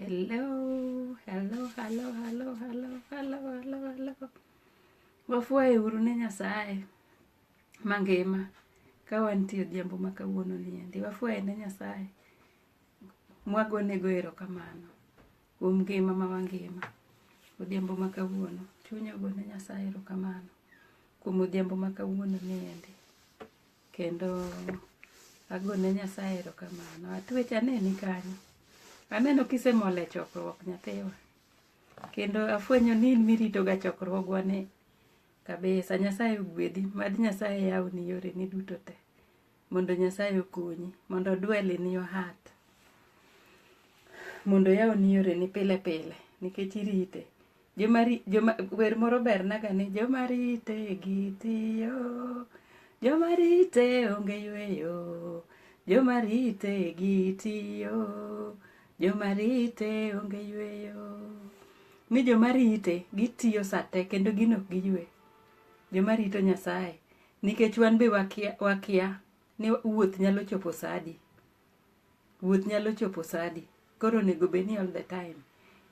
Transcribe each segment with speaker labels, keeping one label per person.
Speaker 1: Hello, hello, hello, hello, hello, hello, hello, hello. Wafuaye uru ne Nyasaye mangima ka wantie odhiambo ma kawuono niendi. Wafuaye ne Nyasaye mwagonego erokamano kuom ngima ma wangima. Odhiambo ma kawuono chunya ogone Nyasaye erokamano kuom odhiambo ma kawuono niendi. Kendo agone Nyasaye erokamano. Atwech aneni kanyo. Aneno kisemol e chokruok nyathiwa. Kendo afwenyo ni in mirito ga chokruogwane kabisa. Nyasaye ogwedhi. Mad Nyasaye yawni yoreni duto te. Mondo Nyasaye okonyi. Mondo dwell in your heart. Mondo yawni yoreni pile pile. Nikech irite. Wer moro bernaga ni jomarite gitiyo. Jomarite onge yweyo. Jomarite gitiyo. Jomarite onge yweyo. Ni jomarite gitiyo sate kendo gino giywe. Jomarito Nyasaye. Nikech wan be wakia ni wuoth nyalo chopo sadi. Wuoth nyalo chopo sadi. Koro nego beni all the time.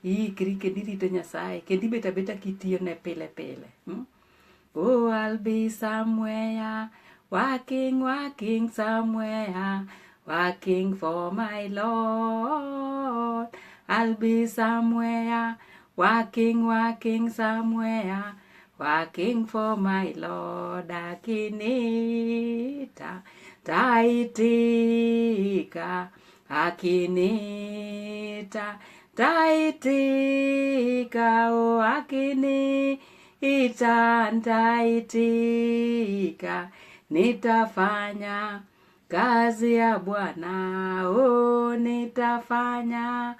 Speaker 1: Iikri kendo irito Nyasaye. Kendo ibet abeta kitiyo ne pile pile. Oh, I'll be somewhere. Walking somewhere. Working for my Lord. I'll be somewhere. Working somewhere. Working for my Lord. Akinita. Taitika. Akinita. Taitika. Oh, akinita. Taitika. Nitafanya kazi ya Bwana, oh, nitafanya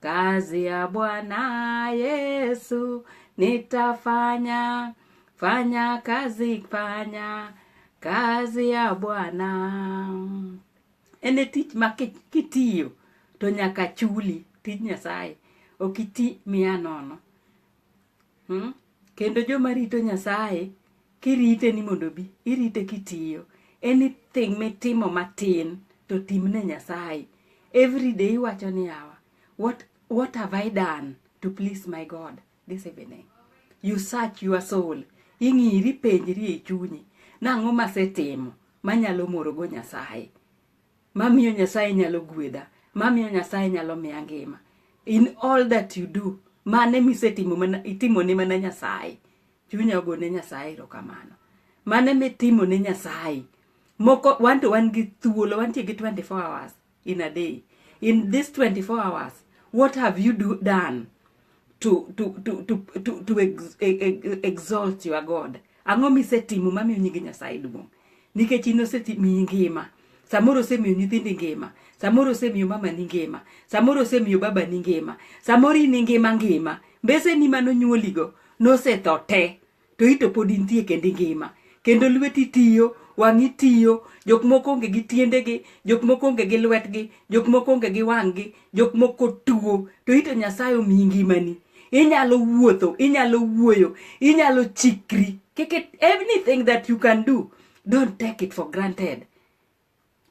Speaker 1: kazi ya Bwana Yesu, nitafanya kazi ya Bwana. Ene tich ma kitiyo to nyaka chuli tij Nyasaye, okiti miya nono. Kendo jomarito Nyasaye kirite ni mondo bi, irite kitiyo. Anything mitimo matin to timne Nyasaye. Every day iwacho ni yawa. What have I done to please my God this evening? You search your soul. Ing'iri penjri e chunyi. Nang'o masetimo manyalo morogo Nyasaye? Mamiyo Nyasaye nyalo gwedha. Mamiyo Nyasaye nyalo miya ngima. In all that you do, mane misetimo itimo ne mana Nyasaye. Chunya ogone Nyasaye erokamano. Mane mitimo ne Nyasaye. Moko wan gi thuolo, wantie gi 24 hours in a day. In this 24 hours, what have you done to exalt your God? Ang'o misetimo mamiyo nyingi Nyasaye duong'? Nikech in osetimi ngima. Samoro osemiyo nyithindi ngima. Samoro osemiyo mama ni ngima. Samoro osemiyo baba ni ngima. Samoro ni ngima. Mbese ni manonyuoligo nosetho te. To ito pod intie kendo ngima. Kendo lweti tiyo, wang'i tiyo, jok moko onge gi tiendegi, jok moko onge gi lwetgi, jok moko onge gi wang'gi, jok moko tuo. To ito Nyasaye omiyi ngimani. Inyalo wuotho, inyalo wuoyo, inyalo chikri. Anything that you can do, don't take it for granted.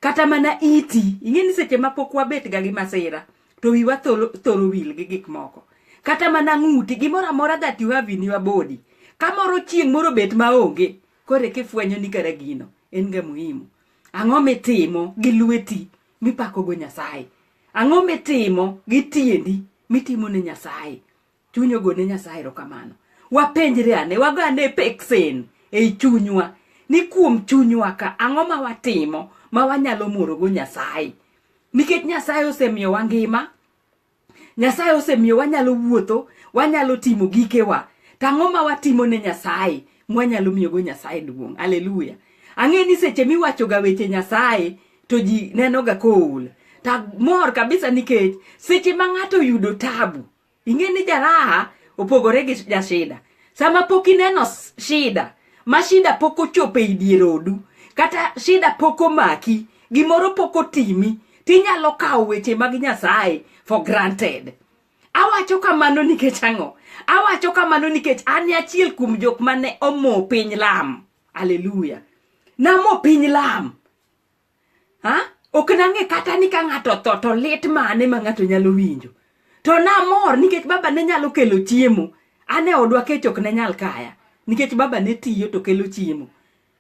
Speaker 1: Kata mana iti, ing'eni seche ma pok wabet ga gi masira, to wiwa thoro wil gi gik moko. Kata mana ng'uti, gimoro amora that you have in your body. Kamoro chieng' moro bet maonge, kore kifwenyo ni kara gino, en ga muhimu. Ang'o mitimo gi lweti mipako go Nyasaye? Ang'o mitimo gi tiendi mitimo ne Nyasaye? Chunyo go ne Nyasaye erokamano. Wapenjre ane, wagane peksen ei chunywa. Ni kuom chunywa ka, ang'o ma watimo ma wanyalo morogo Nyasaye? Nikech Nyasaye osemiyo wangima. Nyasaye osemiyo wanyalo wuotho, wanyalo timo gikewa. Tang'o ma watimo ne Nyasaye, mwanyalo miyogo Nyasaye duong'. Haleluya. Ang'e ni seche miwacho ga weche Nyasaye, to ji neno ga kool. Ta mor kabisa nikech, seche ma ng'ato yudo tabu. Ing'e ni jaraha opogore gi jashida. Sama pok ineno shida, ma shida pok ochopo e dier odu, kata shida pok omaki, gimoro pok otimi, tinyalo kawo weche mag Nyasaye for granted. Awacho kamano nikech ang'o? Awacho kamano nikech an achiel kuom jok mane omo piny lam. Haleluya. Namo piny lam. ok nange kata ni ka ng'ato tho to lit mane ma ng'ato nyalo winjo. To namor nikech baba ne nyalo kelo chiemo. Ane odwa kech ok ne nyal kaya. Nikech baba ne tiyo to kelo chiemo.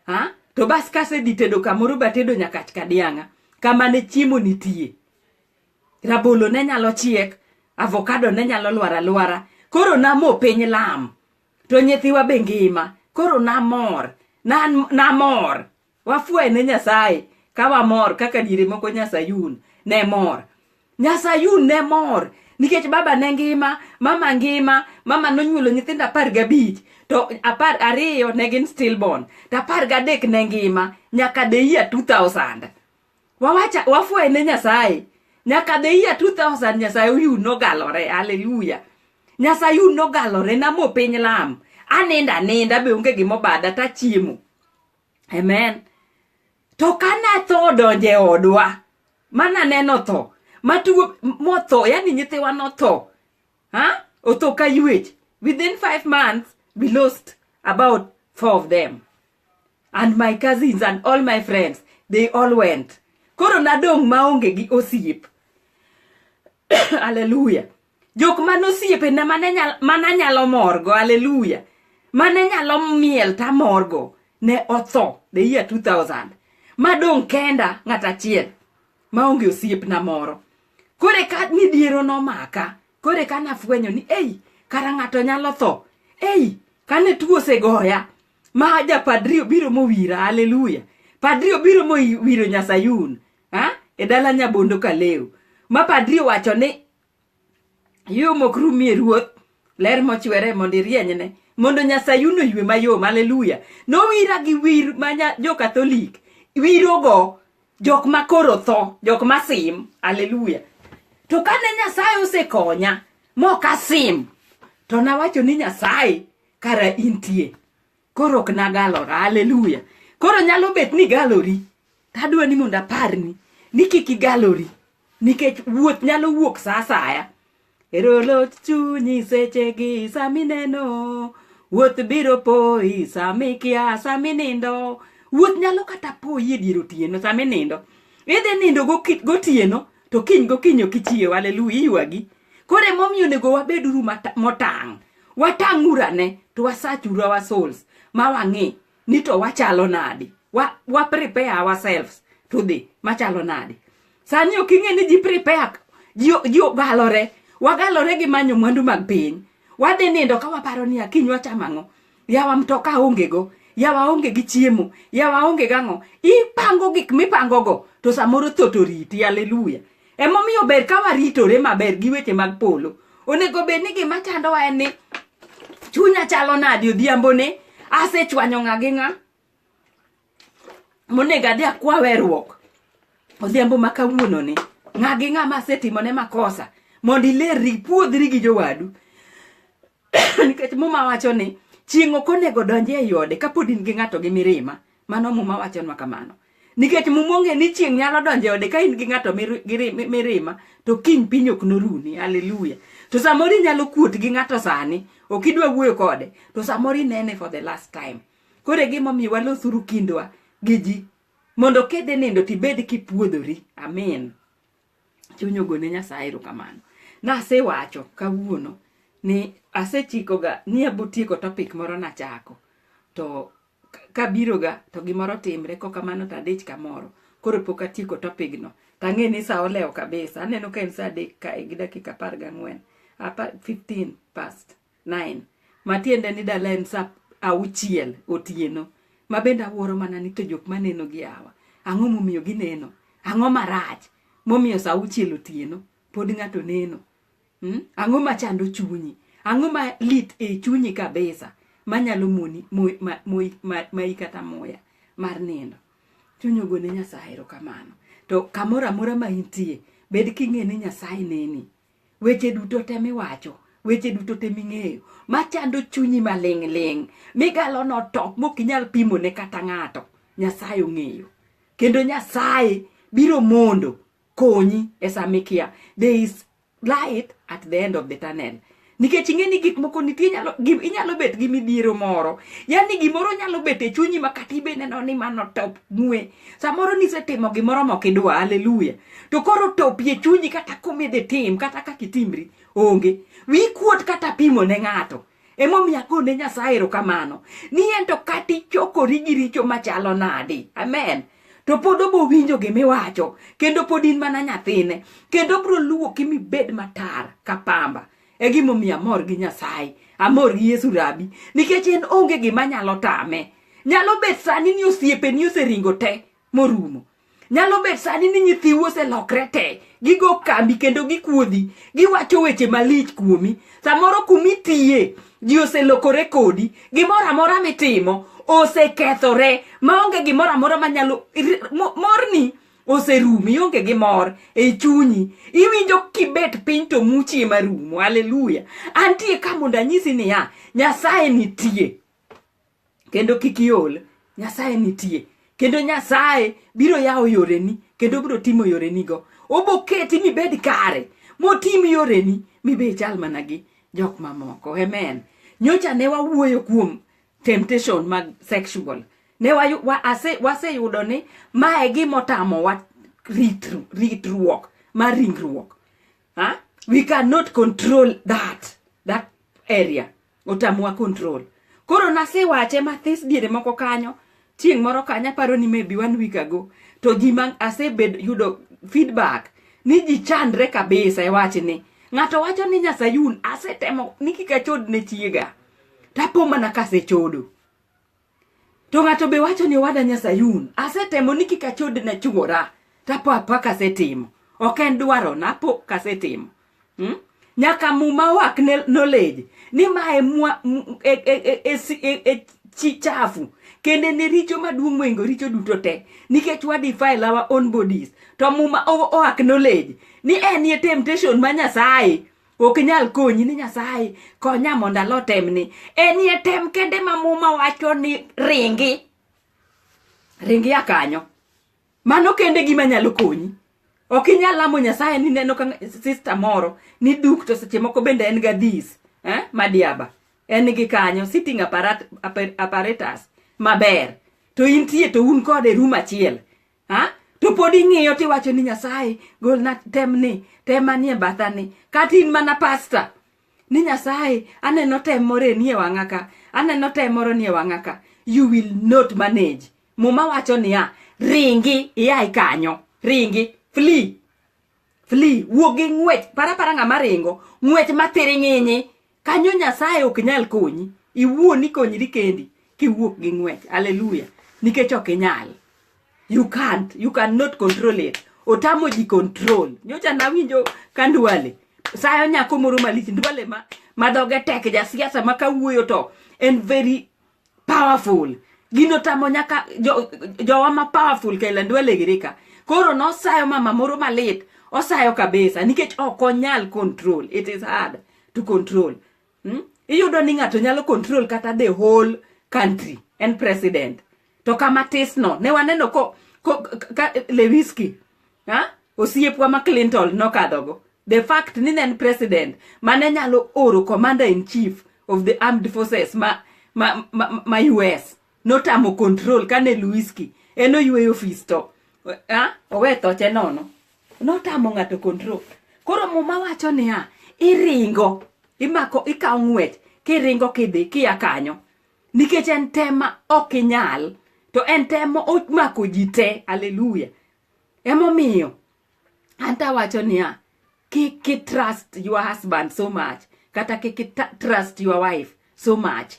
Speaker 1: Ha? To bas kase di tedo kamoro ba tedo nyaka kadianga. Kama ne chiemo nitie. Rabolo ne nyalo chiek. Avocado ne nyalo lwara. Koro namo piny lam. To nyithiwa be ngima. Koro namor. Namor. Wafue ne Nyasaye. Kawa mor kaka dire moko Nyasayun. Ne mor. Nyasayun ne mor. Nikech baba ne ngima. Mama ngima. Mama nonyuolo nyithinda 15. To 12 ne gin stillborn. To 13 ne ngima. Nyaka the year 2000. Wafue ne Nyasaye. Nyaka the year 2000 Nyasayun nogalore. Hallelujah. Nyasayun nogalore namo piny lam. Aninda be onge gimobada ta chiemo. Amen. To kana tho donje odwa. Mana neno tho. Matugo motho. Yani nyithiwa no tho. Ha? Otho ka yuech. Within 5 months, we lost about 4 of them. And my cousins and all my friends, they all went. Koro nadong maonge gi osiep. Hallelujah. Jok manosiepe na mana nyalo morgo. Hallelujah. Mana nyalo miel ta morgo. Ne otho the year 2000. Madong kenda ng'ata chiel. Maonge osiep na moro. Kore ka midhiero no maka. Kore ka nafwenyo ni kara ng'ato nyalo tho. Kane tuo segoya. Ma ja padri obiro mowira. Hallelujah. Padri obiro mowiro Nyasayun. E dala Nyabondo Kaleu. Ma padri wacho ni yo mokrumie ruoth. Ler mochwere mondo irienyne. Mondo Nyasayun oywe mayom. Hallelujah. No wira gi wir manya jo Katolik. Wirogo jok makoro tho. Jok masim. Hallelujah. To kane Nyasaye osekonya. Mokasim. To nawacho ni Nyasaye kara intie. Koro ok nagalora. Hallelujah. Koro nyalo bet ni galori. Tadwa ni mondo aparni. Ni kiki galori. Nikech wuoth nyalo wuok sa asaya. Erolo chunyi sechegi samineno. Wuoth biro poi samikia saminindo. Wuoth nyalo kata poi dier otieno saminindo. Idhi nindo gotieno. To kiny gokinyo kichiew. Hallelujah. Iywagi. Kore momiyo nego wabeduru motang'. Watang'urane. To wasachuru our souls. Ma wang'i. Ni to wachalo nadi. Wa prepare ourselves to the machalo nadi. Sani oking'e ni ji prepare. Ji galore. Wagalore gi manyo mwandu mag piny. Wadhi nindo ka waparo ni akiny wachamang'o. Yawa mtoka onge go. Yawa onge gi chiemo. Yawa onge gang'o. Ipango gik mipangogo. To samoro thoto riti. Hallelujah. Emomiyo ber ka waritore maber gi weche mag polo. Onego bed ni gima chandowa en ni chunya chalo nadi odhiambo ne. Asechwanyo ng'a gi ng'a. Monego adhi akwa werruok. Odhiambo ma kawuono ni. Ng'a gi ng'a masetimone makosa. Mondo ilerri puodhri gi jowadu. Nikech muma wacho ni chieng' ok onego donje e yode kapod in gi ng'ato gi mirima. Mano muma wachonwa kamano. Nikech mumonge ni chieng' nyalo donje e yode ka in gi ng'ato mirima. To kiny piny ok noruni. Hallelujah. To samori nyalo kuot gi ng'ato sani. Ok idwa wuoyo kode. To samori nene for the last time. Kore gimomiyo walosuru kindwa gi ji. Mondo kede nindo tibed kipuodhori. Amen. Chunyo gone Nyasaye erokamano. Nasewacho kawuono ni asechikoga ni abotieko topic moro nachako. To kabiroga to gimoro timre kokamano tadich kamoro. Koro pok atieko topic no. Tang'e ni sa oleo kabisa. Aneno ka en sa 3 kae gi dakika 14. 15 past 9. Matiende ni dala en sa 6 otieno. Mabenda wuoro mana ni to jok maneno gi awa. Ang'o momiyo gineno? Ang'o marach? Momiyo sa 6 otieno. Pod ng'ato neno. Ang'o machando chunyi? Ang'o ma lit e chunyi kabisa? Manyalo moni mai kata moya mar nindo. Chunyo gone Nyasaye erokamano. To kamoro amora ma intie, bed king'e ni Nyasaye neni. Weche duto te miwacho, weche duto te ming'eyo, machando chunyi maling'. Migalo no top mokinyal pimo ne kata ng'ato. Nyasaye ong'eyo. Kendo Nyasaye biro mondo konyi e samikia. There is light at the end of the tunnel. nikech ing'eni gik moko nitie inyalo bet gi midhiero moro. Yani gimoro nyalo bet e chunyi makata ibe neno ni mano top ng'we. Samoro nisetimo gimoro mokidwa, haleluya. To koro topi e chunyi kata kumidhi tim, kata kaka itimri, onge. Wi kuot kata pimo ne ng'ato. Emomiyo akone Nyasaye erokamano. Ni en to kata ichokori gi richo machalo nade. Amen. To pod obo winjo gimiwacho. Kendo pod in mana nyathine. Kendo bro luoki mibed matar ka pamba. E gimomiyo amor gi Nyasaye. Amor gi Yesu Rabi. Nikech en onge gima nyalo tame. Nyalo bet sani ni osiepe ni oseringo te morumo. Nyalo bet sani ni nyithiu oselokre te. Gigo kambi kendo gikuodhi. Giwacho weche malich kuomi. Samoro kumitiye. Ji oselokore kodi. Gimoro amora mitimo osekethore. Maonge gimoro amora manyalo morni oserumi, onge gimor e chunyi. Iwinjo kibet piny to muchi marumo. Haleluya. Antie ka mondo anyisi niya, Nyasaye nitie. Kendo kik iol. Nyasaye nitie. Kendo Nyasaye biro yawo yoreni. Kendo biro timo yorenigo. Obo keti mibed kare. Motim yoreni mibe chal mana gi jok mamoko. Amen. Nyocha ne wawuoyo kuom temptation mag sexual. Ne waseyudo ni mae gimotamo wa ritruok mar ringruok. We cannot control that area. Otamwa control. Koro nasewache mathis diere moko kanyo. Chieng' moro kanyo paro ni maybe 1 week ago. To ji mang asebed yudo feedback. Ni ji chandre kabisa e wach ni. Ng'ato wacho ni Nyasayun asetemo ni kika chod ne chiega. Tapo mana kasechodo. To ng'ato be wacho ni wada Nyasayun asetemo ni kika chod ne chuora. Tapo apaka setimo. Ok en dwaro napo kasetimo. Nyaka muma wak knowledge. Ni mae chafu. Kende ni richo maduong' mwengo richo duto te. Nikech wa defile our own bodies. To muma o acknowledge. Ni enie temptation ma Nyasaye. Ok nyal konyi ni Nyasaye. Konya mondo alo temni. Enie tem kende ma muma wacho ni ringi. Ringi akanyo. Mano kende gima nyalo konyi. Ok inyal lamo Nyasaye ni neno ka sister moro. Ni duk to seche moko bende en ga this. Madiaba. En gi kanyo. Sitting apparatus. Maber. To intie to un kode room achiel. To pod ing'iyo tiwacho ni Nyasaye golna temni. Temanie bathani. Katin mana pastor. Ni Nyasaye aneno tem more nie wang'aka. Aneno tem moro nie wang'aka. You will not manage. Muma wacho niya. Ringi iyai kanyo. Ringi. Flee. Wuog gi ng'wech. Para ng'ama ringo. Ng'wech mathiri ng'inyi. Kanyo Nyasaye ok nyal konyi. Iwuon ikonyri kendi. Kiwuok gi ng'wech. Hallelujah. Nikech ok inyal. You cannot control it. Otamo ji control. Nyocha nawinjo kandwale. Sayo nyako moro malich. Ndwale ma dhoge tek ja siasa ma kawuoyo to. And very powerful. Gino tamo nyaka jowa ma powerful kaila ndwale girika. Koro no sayo mama moro malit. Osayo kabisa. Nikech ok onyal control. It is hard to control. Iyudo ni ng'ato nyalo control kata the whole country and president. To kama tisno. Ne waneno ko Lewinsky. Osiepwa ma Clinton no kadhogo. The fact ni nen president. Mane nyalo oro commander in chief of the armed forces ma US. Notamo control kane Lewinsky. Eno yueyo fisto. Owe thoche nono. Notamo ng'ato control. Koro muma wacho niya. Iringo. Ikaw ng'wech. Kiringo kidhi kia kanyo. Nikech en tema ok inyal. To en tema omako ji te. Hallelujah. Emomiyo. Anta wacho niya. Kik trust your husband so much. Kata kik trust your wife so much.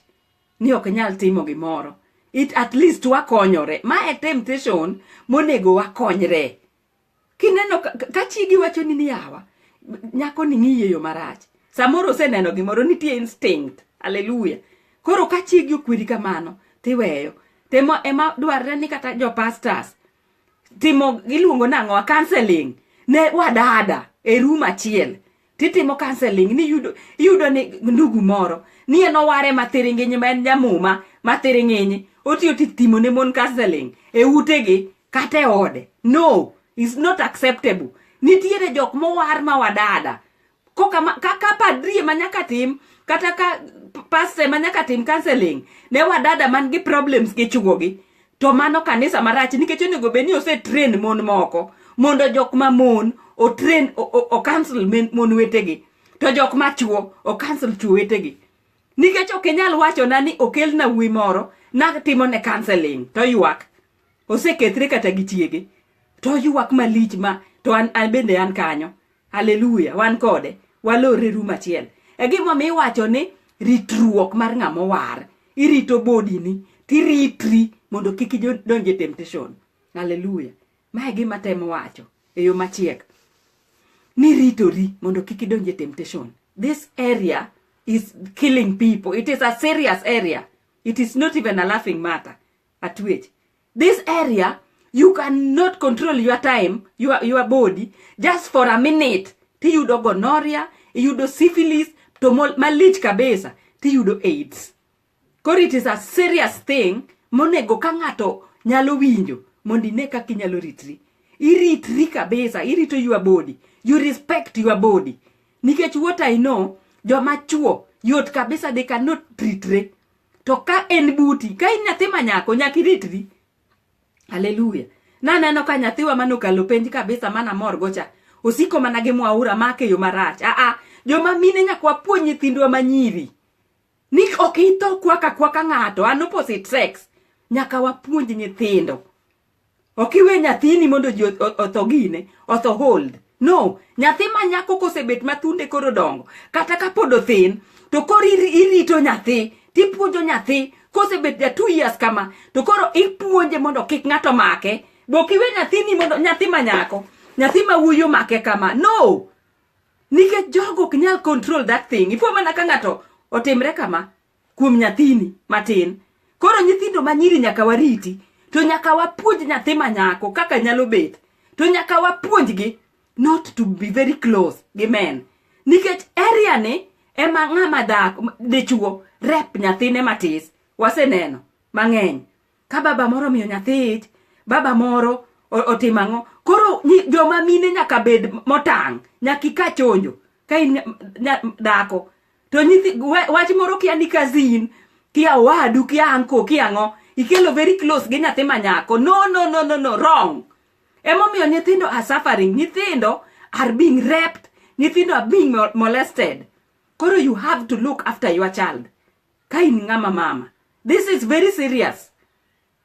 Speaker 1: Ni ok nyal timo gimoro. It at least wakonyore. Ma e temptation monego wakonyre. Kineno ka chigi wacho ni yawa. Nyako ni ng'iye yo marach. Samoro se neno gimoro nitie instinct. Hallelujah. Koro ka chigi okwiri kamano. Tiweyo. Temo ema dwarre ni kata jo pastors. Timo iluongo nang'o counseling. Ne wadada. E room achiel. Titimo counseling. Ni yudo ni ndugu moro. Ni eno ware mathiringinyi ma en nyamuma. Mathiringinyi. Otiyo titimo ne mon counseling. E utegi. Kate ode. No. It's not acceptable. Nitiere jok mowar ma wadada. Kaka padri manyaka tim, kata ka pastor manyaka tim counseling, ne wadada man gi problems gi chugogi, to mano kanisa marach, nikech onego beni ose train mon moko, mondo jok ma mon o train o cancel mon wetegi, to jok ma chuo o cancel chuo wetegi. Nikech ok inyal wacho na ni okel na wuoyi moro na timo ne counseling, to ywak osekethre kata gi chiege, to ywak malich ma to an bende an kanyo. Hallelujah, wan kode walore rum achiel. E gima mi wacho ni ritruok mar ng'amo war, irito body ni tiritri mondo kik donje temptation. Hallelujah. Ma gima temo wacho e yo machiek, ni ritori mondo kik donje temptation. This area is killing people. It is a serious area. It is not even a laughing matter at which this area you cannot control your time, your body just for a minute. Ti yudo gonorrhea, yudo syphilis, to malich kabisa, ti yudo AIDS. Koro it is a serious thing monego ka ng'ato nyalo winjo mondo ine kaka inyalo ritri. Iritri kabisa, irito your body. You respect your body. Nikech what I know, joma chuo yot kabisa, they cannot ritre. To ka en buti, ka in nyathi manyako nyaka iritri. Hallelujah. Naneno ka nyathiwa manokalo penj kabisa mana mor gocha, osiko mana gi Mwaura make yo marach. Joma mine nyaka wapuonj nyithindwa manyiri. Ni ok ito kwaka ng'ato, an opposite sex. Nyaka wapuonj nyithindo. Ok iwe nyathini mondo ji otho gine, otho hold. No, nyathi manyako kosebet mathunde koro dongo, kata ka pod othin, to koro irito nyathi, tipuonjo nyathi, kosebet ja 2 years kama, to koro ipuonje mondo kik ng'ato make. Bokiwe nyathini mondo nyathi manyako, nyathi mawuoyo make kama. No! Nikech jogo ok nyal control that thing. Ipo mana ka ng'ato otimre kama kuom nyathini matin. Koro nyithindo manyiri nyaka wariti, to nyaka wapuonj nyathi manyako kaka nyalo bet. To nyaka wapuonjgi not to be very close gi men. Nikech area ni ema ng'ama dhako dichuo rep nyathine matis. Waseneno mang'eny. Ka baba moro miyo nyathi ich, baba moro otimang'o. Koro joma mine nyaka bed motang', nyaka ka chonjo ka in dhako. To nyithi wach moro kia ni kazin, kia wadu, kia anko, kia ng'o, ikelo very close gi nyathi manyako. No, wrong. Emomiyo nyithindo are suffering. Nyithindo are being raped. Nyithindo are being molested. Koro you have to look after your child. Ka in ng'ama mama. This is very serious.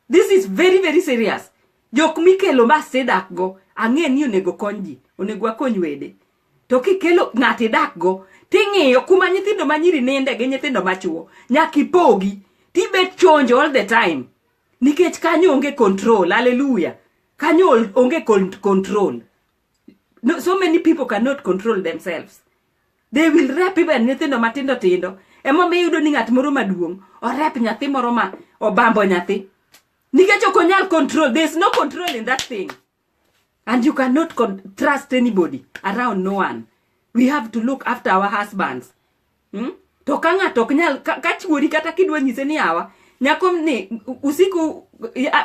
Speaker 1: This is very, very serious. Jok mikelo ma sedak go, ang'e ni onego konji, onego akony wede. To kikelo ng'ati dak go, ting'iyo kuma nyithindo manyiri ninde gi nyithindo machuo, nyaki pogi, tibet chonjo all the time. Nikech kanyo onge control. Hallelujah. Kanyo onge control. No, so many people cannot control themselves. They will rap even nyithindo matindo tindo. Emo me yudo ni ng'at moro maduong' o rap nyathi moro ma obambo nyathi. Nikech ok onyal control. There is no control in that thing. And you cannot trust anybody around no one. We have to look after our husbands. To ka ng'ato ok nyal, ka chuori kata kidwa nyise ni awa, nyako ni usiku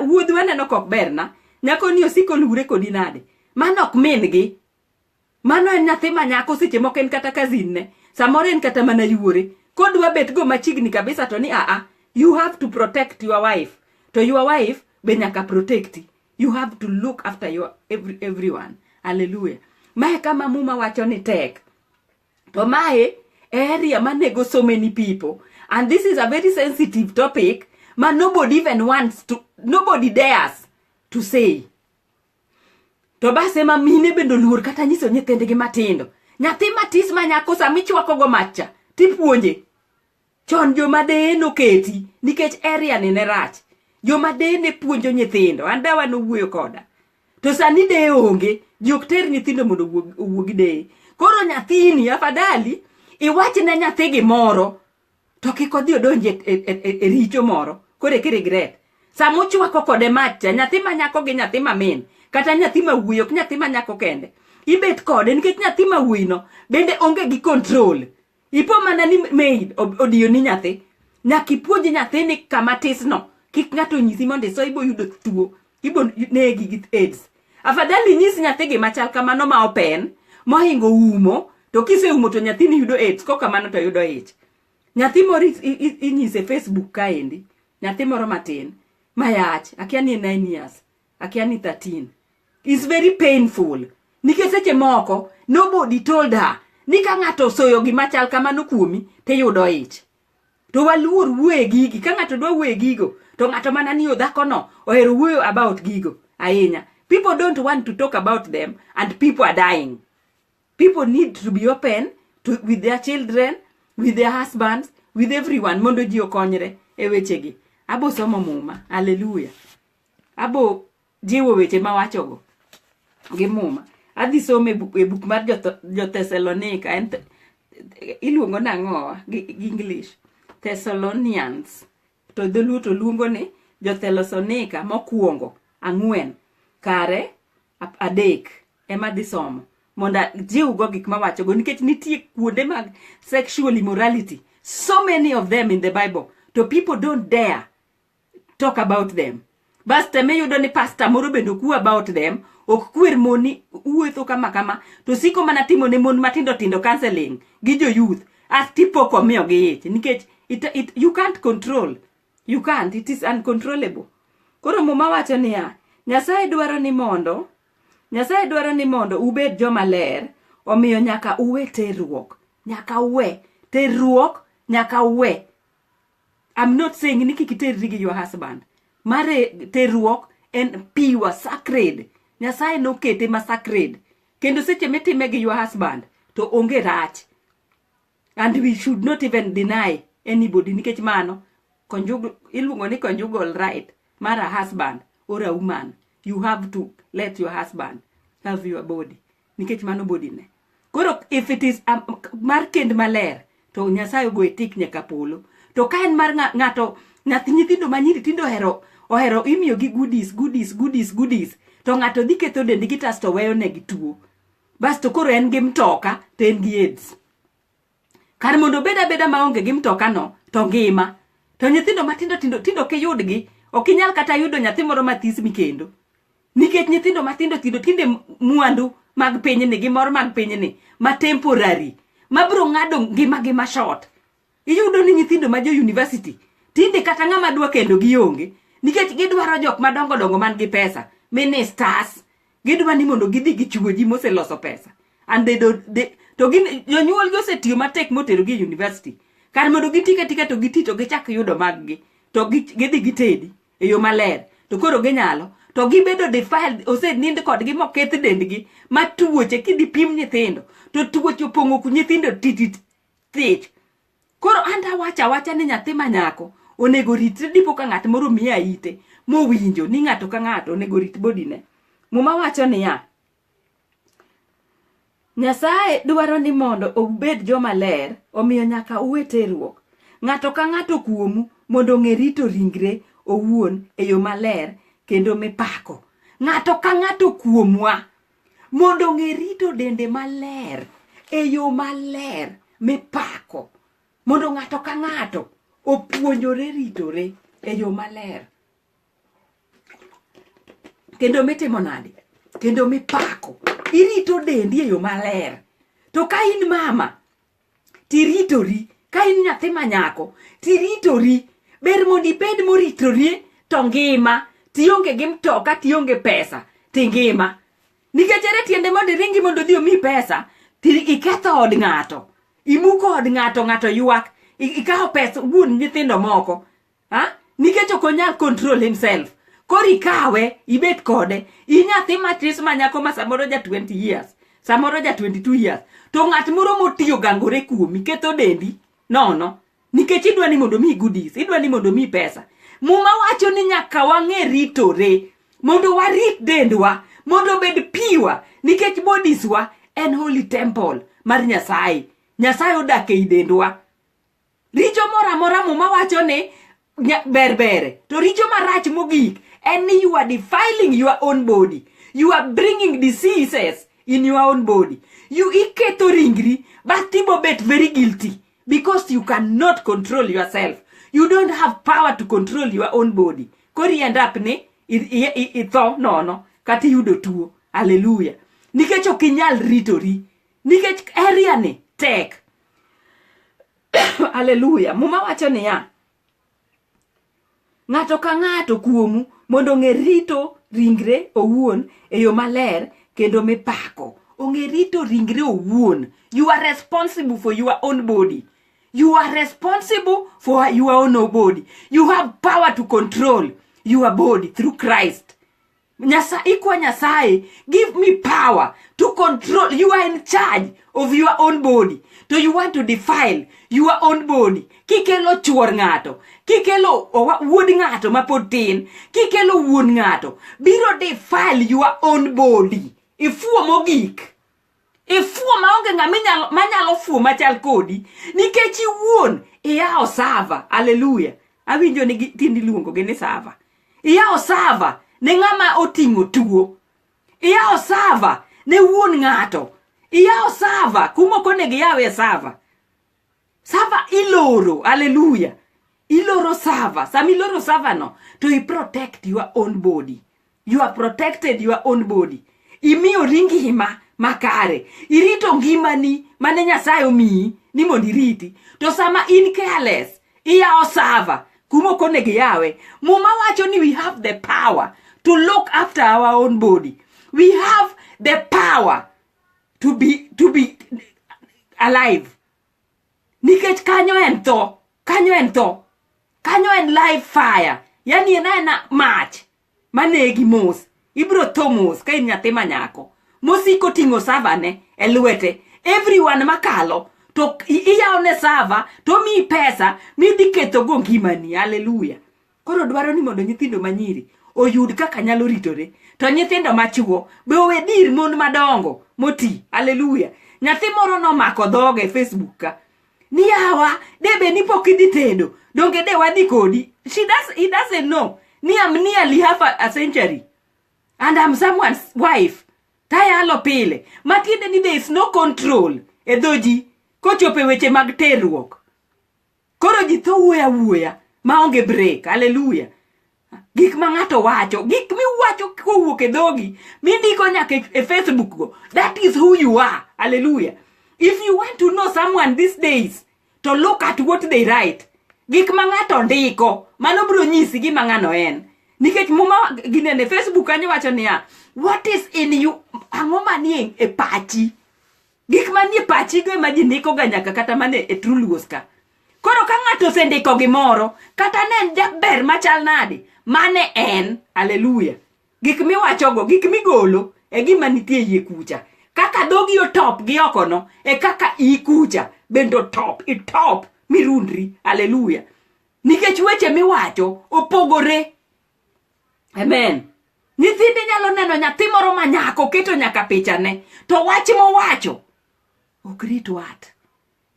Speaker 1: wuodhi waneno kok berna, nyako ni osiko lure kodi nade. Mano ok min gi. Mano en nyathi manyako seche moko en kata kazinne. Samoro en kata mana yuore. Kodwa bet go machigni kabisa to ni you have to protect your wife. To your wife be nyaka protect. You have to look after your everyone. Hallelujah. Mae kama muma wacho ni tek. To mae area manego so many people. And this is a very sensitive topic. Man, nobody even wants to, nobody dares to say. To base ma mine bendo luor kata nyiso nyithindgi matindo. Nyathi matis manyako samichwako go macha, tipuonje. Chon joma deno keti, nikech area ni ne rach. Joma dene puonjo nyithindo, andawa no wuoyo koda. To sani de onge, jok ter nyithindo mondo wuogi de. Koro nyathini, afadali, iwachi ne nyathi gimoro, to kikodhi odonje e richo moro, kore ki regret. Samuchwako kode macha, nyathi manyako gi nyathi mamin, kata nyathi mawuoyo, ok nyathi manyako kende. Ibet kode, nikech nyathi mawuoyino, bende onge gi control. Ipo mana ni maid odiyo ni nyathi. Nyaki puonji nyathi ni kama tisno. Kik ng'ato nyisi monde so ibo yudo tuo. Ibo negi gi AIDS. Afadali nyisi nyathi gi machal kamano ma open, mohingo umo, to kiseumo to nyathini yudo AIDS, koka mano to yudo ich. Nyathi moro inyise Facebook kaendi, nyathi moro matin, mayach, akia ni 9 years, akia ni 13. It's very painful. Nikech seche moko, nobody told her, ni ka ng'ato soyo gima chal kamano kuomi, te yudo ich. To waluor wuoye gigi, ka ng'ato dwa wuoye gigo, to ng'ato mana ni dhakono, ohero wuoyo about gigo, ahinya. People don't want to talk about them, and people are dying. People need to be open with their children, with their husbands, with everyone. Mondo ji okonyre e wechegi. Abo somo muma. Hallelujah. Abo jiwo weche mawachogo. Gi muma. Adhi somo e buk mar jo Thessalonica. Iluongo nang'o gi English. Thessalonians. To dholuo to luongo ni jo Thessalonica mokwongo 4 kare 3 ema dhi somo. Monda jiw go gik mawachogo nikech nitie kuonde mag sexual immorality, so many of them in the Bible, to people don't dare talk about them. Bas teme yudo ni pastor moro bendo ku about them, ok kwer moni uwetho kama to siko mana timo ne mon matindo counseling gi jo youth as tipo komiyo gi ich nikech you can't control, it is uncontrollable. Koro mama wacho niya, Nyasaye dwaro ni mondo ubed joma ler, omiyo nyaka uwe terruok. Nyaka uwe. I'm not saying ni kik iterri gi your husband. Mare terruok en pure sacred. Nyasaye no kete ma sacred. Kendo seche mitime gi your husband to onge rach. And we should not even deny anybody nikech mano iluongo ni conjugal right mar a husband or a woman. You have to let your husband have your body. Nikech mano body ne. Koro if it is mar kend maler, to Nyasaye go etik nyaka polo. To ka en mar ng'ato, nyithindo manyiri tindo ohero imiyo gi goodies. To ng'ato dhi ketho dendgi tasto weyo negi tuo. Bas to koro en gi mtoka, to en gi AIDS. Kar mondo beda maonge gi mtoka no, to ngima. To nyithindo matindo tindo ke yudgi, ok inyal kata yudo nyathi moro mathis mikendo. Nikech nyithindo matindo tinde mwandu mag pinyni gi mor mag pinyni ma temporary mabro ng'ado ngima short. Iyudo ni nyithindo ma jo university tinde kata ng'ama dwa kendo gionge nikech gidwaro jok madongo man gi pesa, ministers. Gidwa ni mondo gidhi gichuo ji moseloso pesa, and to gin jonyuol gi osetiyo matek motero gi university. Kar mondo gitika to gitito gichak yudo mag gi, to gidhi gitedi e yo maler, to koro ginyalo to gibedo defiled, nind kodgi moketh dendgi ma tuoche kidhi pim nyithindo to tuoche opong'o ku nyithindo thich. Koro anda wacha ni nyathi manyako onego ritre dipo ka ng'at moro miya ite mowinjo ni ng'ato ka ng'ato onego rit body ne. Muma wacho niya, Nyasaye dwaro ni mondo ubed joma ler, omiyo nyaka uwe terruok. Ng'ato ka ng'ato kuomu mondo ng'e rito ringre owuon e yo maler kendo mipako. Ng'ato ka ng'ato kuomwa mondo ng'e rito dende maler e yo maler mipako. Mondo ng'ato ka ng'ato opuonjore ritore e yo maler. Kendo mitimo nade? Kendo mipako. Irito dendi e yo maler. To ka in mama, tiritori. Ka in nyathi manyako, tiritori. Ber mondo ibed moritori to ngima. Tionge gi mtoka, tionge pesa, tingima. Nikech ere tiende mondo iringi mondo dhi omi pesa, iketho od ng'ato. Imuko od ng'ato yuak. Ikawo pesa wuon nyithindo moko. Nikech ok onyal control himself. Kori kawe, ibet kode. Inyathi matis manyako ma samoro ja 20 years. Samoro ja 22 years. To ng'at moro motiyo gangore kuomi, ketho dendi. No. Nikech idwa ni mondo mi goodies. Idwa ni mondo mi pesa. Muma wacho ni nyaka wang'e ritore. Mondo warit dendwa. Mondo bed piwa. Nikech bodies wa en holy temple mar Nyasaye. Nyasaye odak e dendwa. Richo mora muma wacho ni berbere. To richo marach mogik en ni you are defiling your own body. You are bringing diseases in your own body. You iketo ringri, but tibo bet very guilty because you cannot control yourself. You don't have power to control your own body. Kori end up ni itho nono kati yudo tuo. Hallelujah. Nikech ok inyal ritori. nikech area ni tek. Hallelujah. Muma wacho niya, ng'ato ka ng'ato kuomu mondo ng'e rito ringre owuon e yo maler kendo mipako. Ong'e rito ringre owuon. You are responsible for your own body. You are responsible for your own body. You have power to control your body through Christ. Nyasaye, give me power to control. You are in charge of your own body. So you want to defile your own body. Kikelo chuor ng'ato. Kikelo wuod ng'ato mapotin. Kikelo wuod ng'ato. Biro defile your own body. Ifuo mogik. Ifuo maonge manyalo fuo machal kodi. Nikech iwuon iyao sava. Hallelujah. Awinjo ni tindi luongo gini sava. Iyao sava ne ng'ama oting'o tuo. Iyao sava ne wuon ng'ato. Iyao sava kumoko ne giyawe sava. Sava iloro. Hallelujah. Iloro sava. Samiloro sava no to protect your own body. You are protected your own body. Imiyo ringi hima makare. Irito ngimani mane Nyasaye omiyi ni mondo iriti. To sama in careless, iyao sava kumoko ne giyawe. Muma wacho ni we have the power to look after our own body. We have the power to be alive. Nikech kanyo en tho. Kanyo en tho. Kanyo en live fire. Yani ena mach. Manegi mos. Ibro tho mos ka in nyathi manyako. Mosiko ting'o sava ne e lwete. Everyone makalo to iyao ne sava to mi pesa mi dhi ketho go ngimani. Hallelujah. Koro dwaro ni mondo nyithindo manyiri oyud kaka nyalo ritore. To nyithindo machuo be owe dir mon madongo moti. Hallelujah. Nyathi moro no mako dhoge Facebook ka. Ni yawa, debe ni pokidi tedo. Donge de wadi kodi. He doesn't know. Ni am nearly half a century. And I'm someone's wife. Taya alo pile. Matinde ni there is no control. E doji. Kochope weche mag terruok. Koro ji tho wuoya. Maonge break. Hallelujah. Gik ma ng'ato wacho. Gik mi wacho kowuok e dhogi. Mindiko nyaka e Facebook go. That is who you are. Hallelujah. If you want to know someone these days, to look at what they write. Gik ma ng'ato ndiko. Mano bro nyisi gima ng'ano en. Nikech muma ginene Facebook kanyo wacho niya, what is in you? Ang'o manie e pachi? Gik manie pachi go ema ji ndiko ga nyaka kata mane e Truluos ka. Koro ka ng'ato sendiko gimoro, kata ne en jaber machal nade, mane en. Hallelujah. Gik miwacho go, gik migolo, e gima nitie yie kucha. Kaka dhogi o top gi okono, e kaka i kucha, bendo top, i top, mirundri. Hallelujah. Nikech weche miwacho, opogore. Amen. Nyithindi nyalo neno nyathi moro manyako keto nyaka pichane, to wach mowacho okrit wat.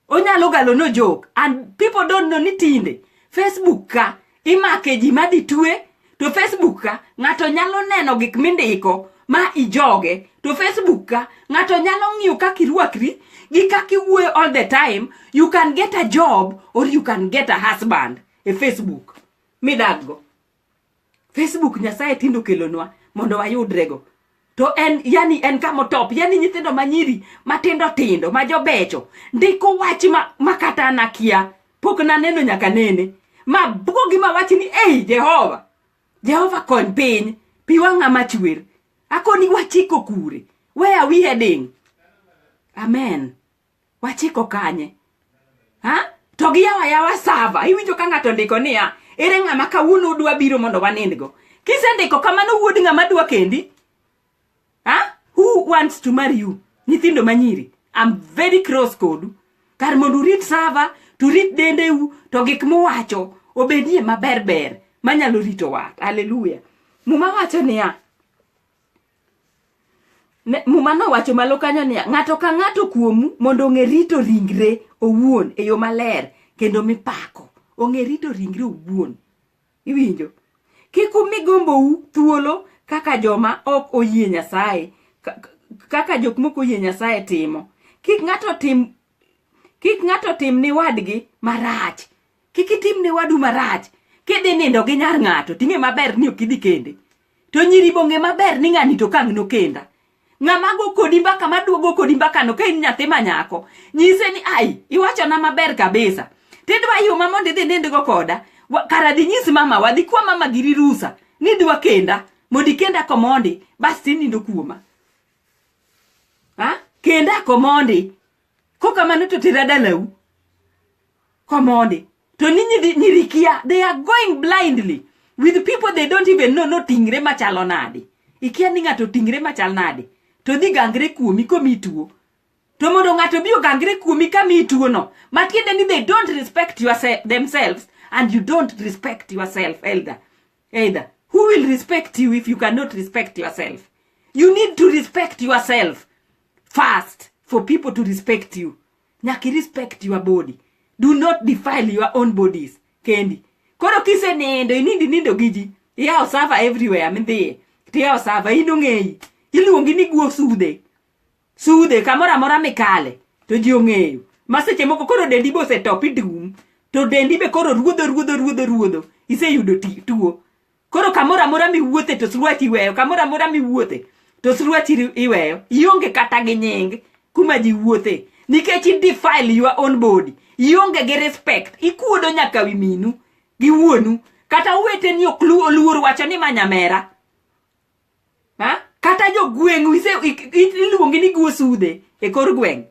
Speaker 1: Onyalo galo no joke, and people don't know ni tinde Facebook ka imake ji madhi tue. To Facebook ka ng'ato nyalo neno gik mindiko ma ijoge. To Facebook ka ng'ato nyalo ng'iyo kaka irwakri gi kaka iwuoyo all the time. You can get a job or you can get a husband e Facebook midaggo. Facebook Nyasaye tindo kelonwa mondo wayudrego. To en kamo top. Yani nyithindo manyiri matindo tindo ma jobecho ndiko wach makata nakia pok naneno nyaka nene. Ma bugo ma wach ni Jehova kony piny pi wang'a machwer. Akoni wachiko kure. Where are we heading? Amen. Wachiko kanye? Ha? To giyawa sava. Iwinjo ka ng'ato ndiko niya, ere ng'ama kawuono udwa biro mondo wanindgo. Kisendiko kamano wuod ng'ama dwa kendi? Ha? Who wants to marry you? Nyithindo manyiri. I'm very cross kodu. Kar mondo rit sava, to rit dendeu, to gik muwacho obedie maber manyalo rito wat. Hallelujah. Muma wacho niya, muma no wacho malo kanyo niya, ng'ato ka ng'ato kuomu mondo ong'e rito ringre owuon e yo maler kendo mipako. Ong'e rito ringre owuon. Iwinjo? Kik umi gombou thuolo kaka joma ok oyie Nyasaye, kaka jok moko oyie Nyasaye timo. Kik ng'ato tim ni wadgi marach. Kik itim ni wadu marach. Kidhi nindo gi nyar ng'ato, ting'e maber ni ok idhi kende. To nyiri bonge maber ni ng'ani to kang' no kenda. ng'ama go kodi mbaka maduogo kodi mbaka no ka in nyathi manyako nyise ni ai iwacho na maber kabisa tidwa yuma mondo idhi nind go koda kara di nyisi mama wadhi kwa mama giri rusa ni dwa kenda mondi kenda komondi bas tinindo kuoma kenda komondi koka mano to tira dalau komondi to nyirikia they are going blindly with people they don't even know no tingre machalo nade ikia ni ng'ato tingre machal nade to dhi gangre kuomi komi tuo to mondo ng'ato biyo gangre kuomi kami tuo no matiende ni they don't respect themselves and you don't respect yourself either who will respect you if you cannot respect yourself? You need to respect yourself first for people to respect you. Nyaki respect your body. Do not defile your own bodies. Kendi. Koro kise nindo, nindo giji. Iya osava everywhere. Mende. Tia osava. Inongei. Iluongi ni guo sude. Sude. Kamora mora mekale. To jiongeyo. Maseche moko koro dendi bo se topi dum. To dendi be koro ruodo. Ise yudo tuo. Koro kamora mora mi wuothe to sruachi weyo. Kamora mora mi wuothe to sruachi iweyo. Ionge kata gi nying kuma ji wuothe. Nikech you defile your own body. Ionge ge respect. Ikuodo nyaka wi minu gi wuonu. Kata uwete ni oluor wacho ni manyamera. Kata jo gweng' iluongi ni guo sude e kor gweng'.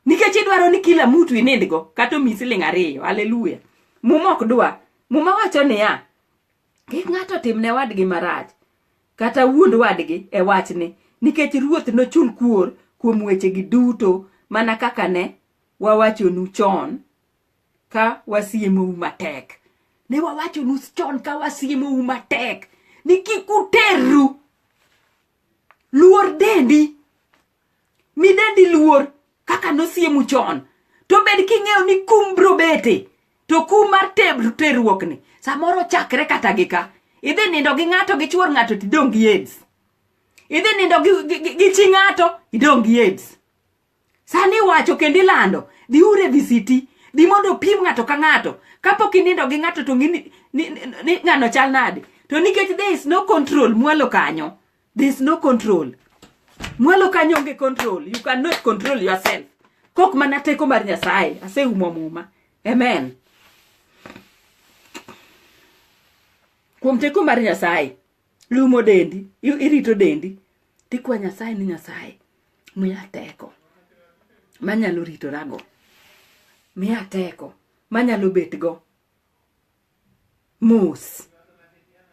Speaker 1: Nikech idwaro ni kila mtu inindgo kata mi siling 2. Haleluya. Muma ok dwa. Muma wacho niya. Kik ng'ato timne wadgi marach kata wuond wadgi e wachni nikech ruoth nochul kuor kuom wechegi duto mana kaka ne wawachonu chon ka wasiemou matek. Ne wawachonu chon ka wasiemou matek ni kik uterru. Luor dendi. Mi dendi luor kaka nosiemu chon. To bed king'eyo ni kum bro bete. To kum mar terruok ni samoro chakre kata gika. Idhi nindo gi ng'ato gi chuor ng'ato tidong' gi AIDS. Idhi nindo gi chi ng'ato idong' gi AIDS. Sani wacho kendi lando. Di ure visiti. Di mondo pim ng'ato ka ng'ato. Kapok inindo gi ng'ato to ng'ini ng'ano chal nade. To nikech there is no control mwalo kanyo. There is no control. Mwalo kanyo onge control. You cannot control yourself. Kok mana teko mar Nyasaye. Ase muma. Amen. Kuom teko mar Nyasaye, lumo dendi, irito dendi, tikwa Nyasaye ni Nyasaye, miya teko, manyalo rito rago, miya teko, manyalo betgo, mos.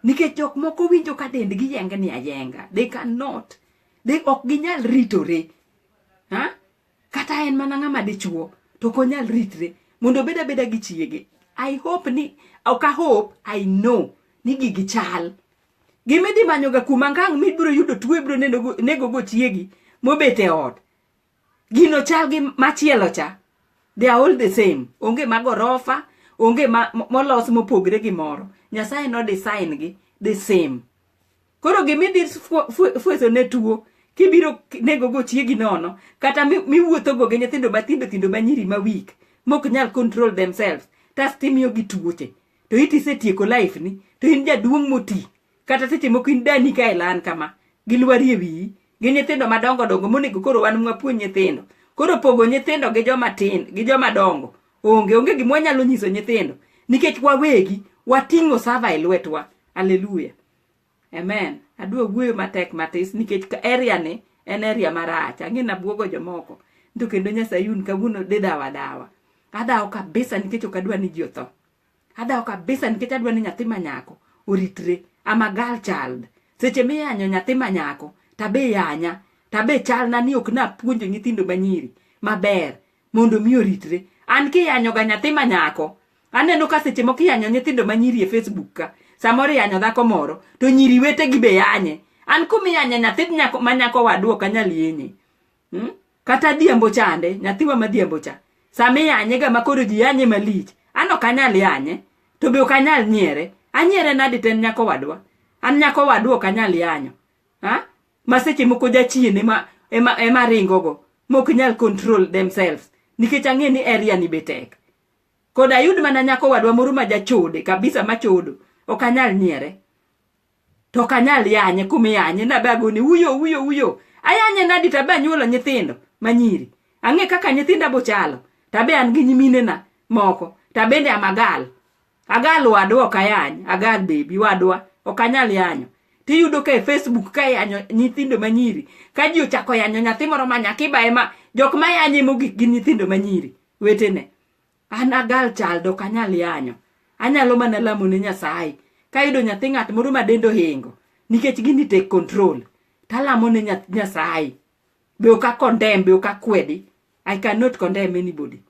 Speaker 1: Nikech jok moko winjo ka dendgi yenga ni ayenga, they cannot, they ok ginyal ritore, kata en mana ng'ama dichuo, to konyal ritre, mondo beda gi chiege. I hope ni, I know, ni gigi chal. Gimedi manyoga kumangang midbro yudo tuwe bro nego go chiegi mobete ot. Gino chal gi machielo cha. They are all the same. Onge magorofa, onge molos mopogre gi moro. Nyasaye no design gi the same. Koro gimedi fueso ne tuo kibiro nego go chiegi nono kata miwuotho go gi nyithindo matindo manyiri ma weak mok nyal control themselves. Tas timiyo gi tuoche. To iti setieko life ni to in jaduong' moti kata seche moko in dani ka elan kama gilwari e wiyi gi nyithindo madongo monego koro wan mwapuonj nyithindo. Koro pogo nyithindo gi joma tin gi joma dongo onge gimwa nyalo nyiso nyithindo nikech wawegi wating'o sava e lwetwa. Haleluya. Amen. Adwa wuoyo matek matis nikech area ni en area marach. Ang'ina buogo jomoko. Nto kendo Nyasayun kawuono dawa. Adawo kabisa nikech ok adwa ni ji otho. Adawo kabisa nikech adwa ni nyathi manyako oritre. I'm a girl child. Seche miyanyo nyathi manyako tabe yanya tabe chal na ni ok na puonjo nyithindo manyiri maber mondo mi oritre. An kiyanyo ga nyathi manyako aneno ka seche moko yanyo nyithindo manyiri e Facebook ka samoro yanyo dhako moro to nyiri wete gi be yanye. An kumi yanyo nyathi manyako wadwa kanyal yenye. Kata diambo chande nyathiwa madiambo cha sami yanye ga makoro ji yanye malich. Ano kanyal yanye to be okanyal nyiere. Anyiere nadi ten nyako wadwa. An nyako wadwa okanyal yanyo. Maseche moko jachiene ema ringo go mok nyal control themselves nikech ang'e ni area ni betek. Koda yud mana nyako wadwa moro ma jachode kabisa machodo okanyal nyiere. to kanyal yanye kumiyanye na bagoni uyo ayanye nadi tabe anyuolo nyithindo manyiri ang'e kaka nyithinda bochalo tabe an gi nyimine na moko tabende amagal agal wadwa okayany agal baby wadwa okanyal yanyo tiyudo ka Facebook ka yanyo nyithindo manyiri ka ji ochako yanyo nyathi moro ma nyakiba ema jok ma yanye mogik gi nyithindo manyiri wetene an agal chal do kanyal yanyo anyalo mana lamo ne Nyasaye ka yudo nyathi ng'at moro ma dendo hingo nikech gini take control talamo ne Nyasaye be oka condemn be oka kwedi. I cannot condemn anybody.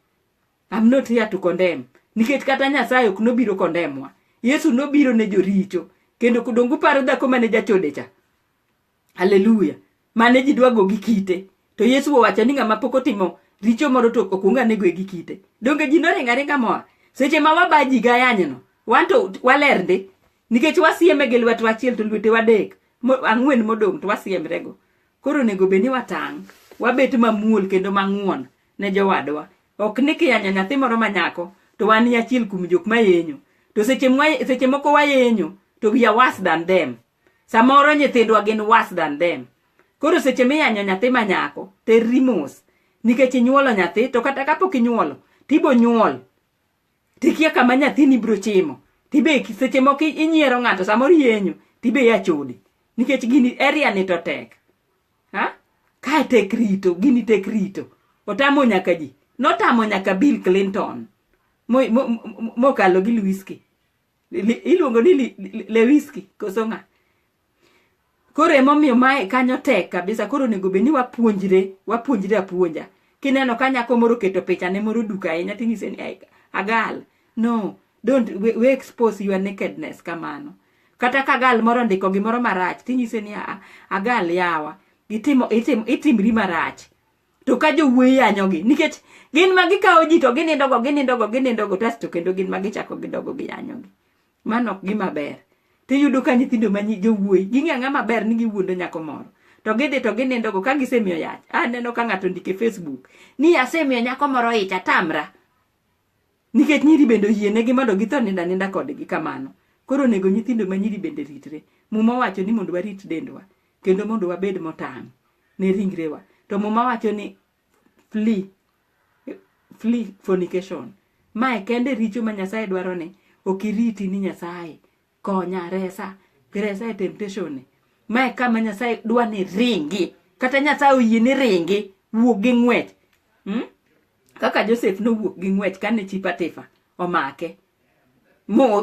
Speaker 1: I'm not here to condemn. Nikech kata Nyasaye ok nobiro condemn wa. Yesu nobiro ne joricho kendo kudongu paro dhako mane jachode cha. Hallelujah. Mane ji dwago gi kite. To Yesu owacho ni ng'ama pok otimo richo moro to okunga nego gi kite. Donge ji noringa moa. Seche ma wabaji ga yanyno. Wanto walerde nikech wasieme gi lwet wachiel to lwete wadek. Ang'wen modong to wasiemrego. Koro nego beni watang. Wabet mamuol kendo mang'uon ne jowadwa. Ok niki yanyo nyathi moro manyako to wan achiel kuom jok mayenyo. To seche moko wayenyo to we are worse than them. Samoro nyithindwa gin worse than them. Koro seche miyanyo nyathi manyako terri mos nikech inyuolo nyathi to kata kapok inyuolo tibo nyuol. Tikia kama nyathini bro chimo. Tibe seche moko inyiero ng'ato samoro yenyo tibe ya chodi. Nikech gini area ni to tek. Ha? Ka tek rito, gini tek rito. Otamo nyaka ji. Notamo nyaka Bill Clinton. Mokalo gi Lewinsky. Iluongo ni Lewinsky koso ng'a. Koro emomiyo mae kanyo tek kabisa. Koro nego beni wapuonjre apuonja. Kineno ka nyako moro keto picha ne moro duka ahinya tinyise ni agal. No, don't we expose your nakedness kamano. Kata kagal moro ndiko gimoro marach tinyise ni agal yawa. Itimri marach. To ka jowuoyi yanyogi nikech gin magikawo ji to ginindogo to kendo gin magichako gidogo gi yanyogi. Mano ok gima ber. Tiyudo ka nyithindo manyi jowuoyi ging'ang'a maber ni giwuondo nyako moro. To gidhi to ginindogo ka gisemiyo yach. Aneno ka ng'ato ndike Facebook ni asemiyo nyako moro ich atamra. Nikech nyiri bende oyienegi mondo githo ninda kodgi kamano. Koro nego nyithindo manyiri bende ritre. Muma wacho ni mondo warit dendwa kendo mondo wabed motang' ne ringrewa. To muma wacho ni flee fornication. Mae kende richo ma Nyasaye dwaro ni okiriti ni Nyasaye konya resa e temptation. Mae kama Nyasaye dwa ni ringi. Kata Nyasaye oyie ni ringi wuok gi ng'wech. Kaka Joseph no wuok gi ng'wech kane chi Potifa omake.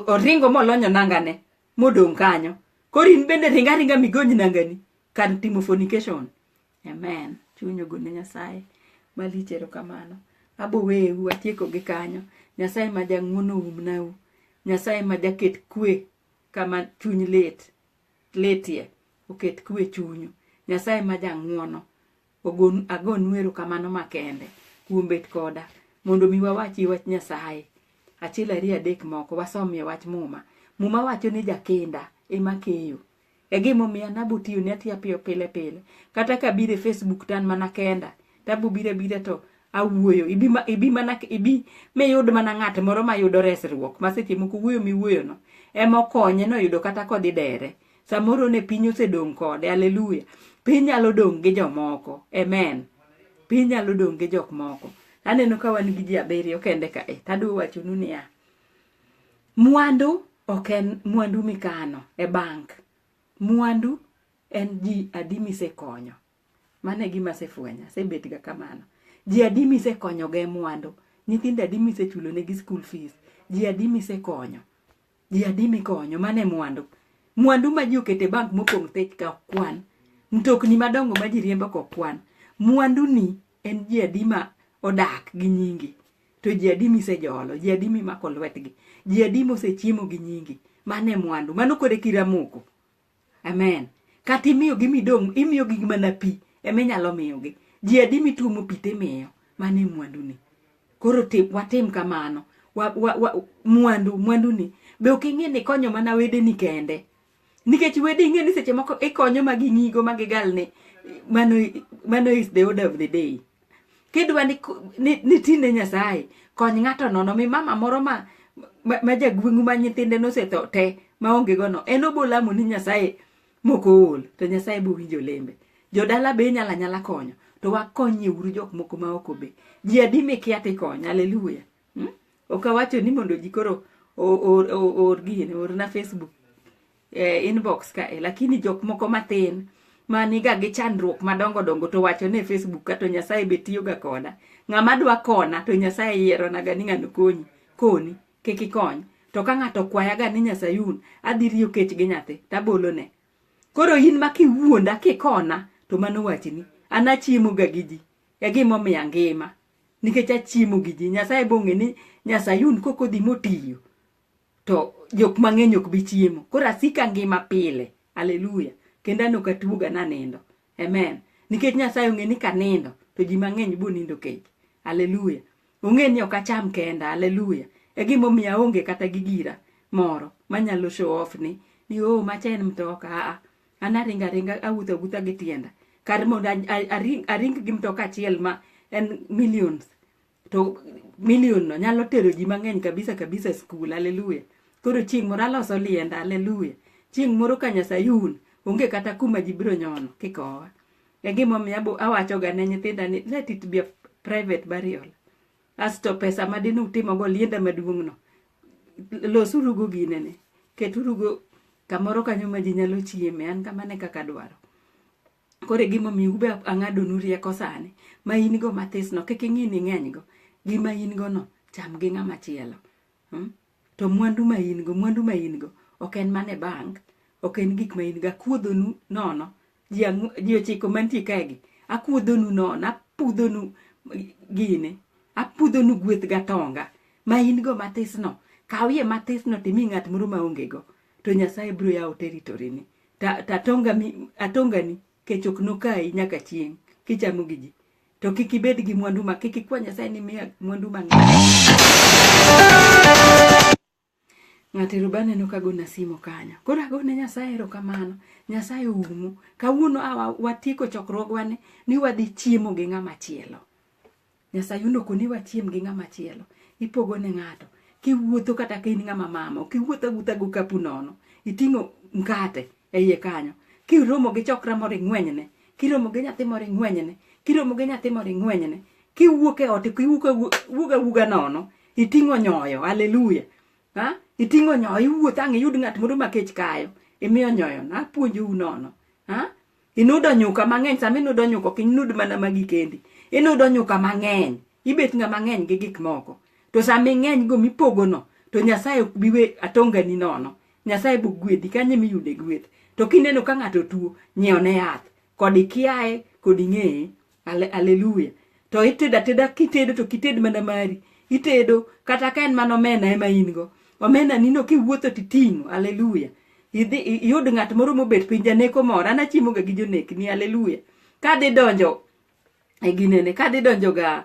Speaker 1: Oringo molonyo nangane modong kanyo. Koro in bende ringa migony nangani kan timo fornication. Amen. Chunyo gone Nyasaye malichero kamano. Abo weu atieko gi kanyo. Nyasaye ma jang'wono umnau. Nyasaye ma jaket kwe kama chuny letie. Oket kwe chunyu. Nyasaye ma jang'wono. Agon wero kamano makende. Kuombet koda. Mondo mi wawachi wach Nyasaye. Achiel ariyo adek moko wasomie wach muma. Muma wacho ni jakinda ema keyo. Egimomiyo nabutiyo ne atia piyo pile. Kata ka bire Facebook tan mana kenda. Tabu bire to awuoyo. Ibi meyud mana ng'at moro ma yudo resruok. Maseche moko wuoyo miwuoyo no. Emo konye no yudo kata kodhi dere. Samoro ne piny osedong' kode. Hallelujah. Piny nyalo dong' gi jomoko. Amen. Piny nyalo dong' gi jok moko. Aneno ka wan gi ji abiriyo kende ka tadu wachonu niya. Mwandu ok en mwandu mikano e bank. Mwandu en ji adi misekonyo. Mane gima sefwenya, sebet ga kamano. Ji adi misekonyo ge mwandu. Nyithindo adi misechulo negi school fees. Ji adi misekonyo. Ji adi mikonyo mane mwandu. Mwandu ma ji okete bank mopong' thech ka kwan. Mtokni madongo ma ji riembo ko kwan. Mwandu ni en ji adi ma odak gi nyingi. To ji adi misejolo, ji adi mimako lwetgi. Ji adi mosechiemo gi nyingi. Mane mwandu, mano kode kiramoko. Amen. Kati imiyo gi midong', imiyo gi mana pi, eminyalo miyo gi. Ji adi mituomo pi timiyo, mane mwandu ni. Koro watim kamano. Mwandu ni. Be ok ing'e ni konyo mana wede ni kende. Nikech wede ing'e ni seche moko ikonyo magi ng'igo magi gal ni. Mano is the order of the day. Kidwa ni tinde Nyasaye kony ng'ato nono mi mama moro ma jagweng'u ma nyithinde nosetho te maonge gono en obolamo ni Nyasaye moko ol to Nyasaye bo winjo lembe. Jodala be nyala konyo to wakonye uru jok moko ma oko be. Ji adi mekia tikony. Haleluya. Okawacho ni mondo ji koro or gine or na Facebook inbox ka lakini jok moko matin maniga gi chandruok madongo dongo to wacho ne Facebook ka to Nyasaye be tiyo ga koda. Ng'ama dwa kona to Nyasaye yiero naga ni ng'ano konyi koni kiki kony. To ka ng'ato kwayaga ni Nyasayun adhi riyo kech gi nyathi tabolone. Koro in makiwuonda kikona to mano wachni anachiemo ga giji e gimomiya ngima nikech achiemo giji. Nyasaye bong'e ni Nyasayun kokodhi motiyo to jok mang'eny ok bi chiemo. Koro asika ngima pile. Haleluya. Kendo ano katuoga nanindo. Amen. Nikech Nyasaye ong'e ni kanindo to ji mang'eny bo nindo kech. Haleluya. Ong'e ni ok acham kenda. Haleluya. E gimomiya onge kata gi gira moro manyalo show off ni macha en mtoka anaringa awuotho gi tienda. Kar mondo aring gi mtoka achiel ma en millions. To million no nyalo tero ji mang'eny kabisa skul. Haleluya. Koro chieng' moro aloso lienda. Haleluya. Chieng' moro ka Nyasayun onge kata kuma ji biro nyono kikowa. E gimomiya awacho ga ne nyithinda ni let it be a private burial. Asto pesa madinu timo go lienda maduong' no losuru go ginene. Keturu go kamoro kanyo ma ji nyalo chieme. An kamane kaka dwaro. Kore gimomiyo ube ang'adonu rieko sani ma in go matis no kik ing'i ni ng'eny go. Gima in go no cham gi ng'ama chielo. To mwandu ma in go ok en mane bank, ok en gik ma in ga kuodhonu nono. Ji ochiko mantie kaegi akuodhonu nono, apudhonu gine, apudhonu gweth gatonga ma in go matis no. Kawie matis no timi ng'at moro ma onge go to Nyasaye biro yawo territory ni. Atongani kech ok nokai nyaka chieng' kichamo gi ji. To kik ibed gi mwandu ma kik ikwa Nyasaye ni miya mwandu mang'eny. Ng'ate rubane no kagona simo kanyo. Koro agone Nyasaye erokamano. Nyasaye umu. Kawuono watieko chokruogwane ni wadhi chiemo gi ng'ama chielo. Nyasaye unokoni wachiem gi ng'ama chielo. Ipogo ne ng'ato. Kiwuotho kata ka in ng'ama mama. Kiwuotho awuotha go kapu nono. Iting'o mkate e iye kanyo. Kiromo gi chokra moro ing'wenyne. Kiromo gi nyathi moro ing'wenyne. Kiromo gi nyathi moro ing'wenyne. Kiwuok e ot kiwuoga nono. Iting'o nyoyo. Haleluya. Iting'o nyoyo. Iwuotho ang' iyud ng'at moro makech kayo. Imiyo nyoyo na puonjou nono. Inudo nyuka mang'eny. Sama inudo nyuka ok inud mana magi kendi. Inudo nyuka mang'eny. Ibet ng'a mang'eny gi gik moko. To sama ing'eny go mipogo no. To Nyasaye ok biwe atongani nono. Nyasaye bo gwedhi kanye miyude gweth. To kineno ka ng'ato tuo nyiewne yath. Kodi kiaye kodi ng'eye. Haleluya. To itedo kitedo to kited mana mari. Itedo kata ka en mana omena ema in go. Omena nino kiwuotho titing'o. Haleluya. Iyud ng'at moro mobet piny janeko moro. An achiemo ga gi jonekni. Haleluya. Kadhi donjo e ginene. Kadhi donjo ga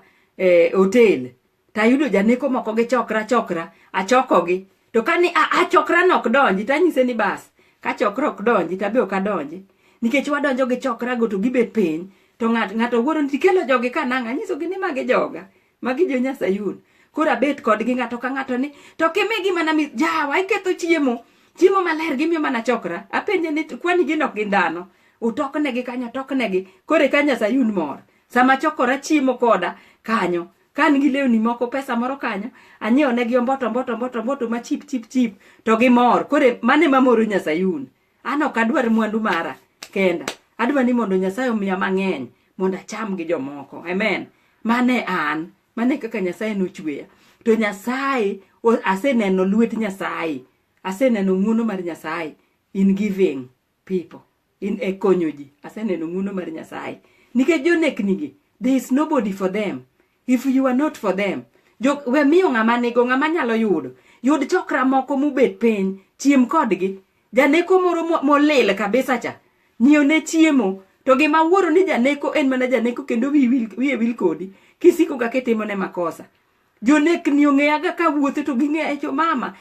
Speaker 1: hotel. Tayudo janeko moko gi chokra. Achokogi. To kani chokra nok donji. Tanyise ni bas. Ka chokra ok donji tabe ok adonji. Nikech wadonjo gi chokra go to gibet piny. To ng'ato wuoro ni tikelo jogi kananga. Nyiso gi ni magi joga. Magi jo Nyasayun. Kora bet kodgi ng'ato ka ng'ato ni. To kimigi mana jawa iketho chiemo. Chiemo maler gimiyo mana chokra. Apenje ni kwani gin ok gin dhano. Utoknegi kanyo toknegi. Kore ka Nyasayun mor. Sama chokora chiemo koda kanyo. Kan gi lewni moko pesa moro kanyo. Anyiewo negi omboto ma chip. To gimor. Kore mane mamoro Nyasayun. An ok adwar mwandu mara kenda. Adwa ni mondo Nyasaye omiya mang'eny. Mondo acham gi jomoko. Amen. Mane an. Mane kaka Nyasaye nochweya. To Nyasaye aseneno lwet Nyasaye. Aseneno ng'uono mar Nyasaye in giving people. In konyo ji. Aseneno ng'uono mar Nyasaye. Nikech joneknigi. There is nobody for them. If you are not for them. We miyo ng'ama nigo ng'ama nyalo yudo. Yud chokra moko mubet piny. Chiem kodgi. Janeko moro molil kabisa cha. Nyiew ne chiemo. To gima wuoro ni janeko en mana janeko kendo wiye wil kodi. Kisiko ga kitimo ne makosa. Jonekni ong'eyaga ka wuotho to ging'e echo mama.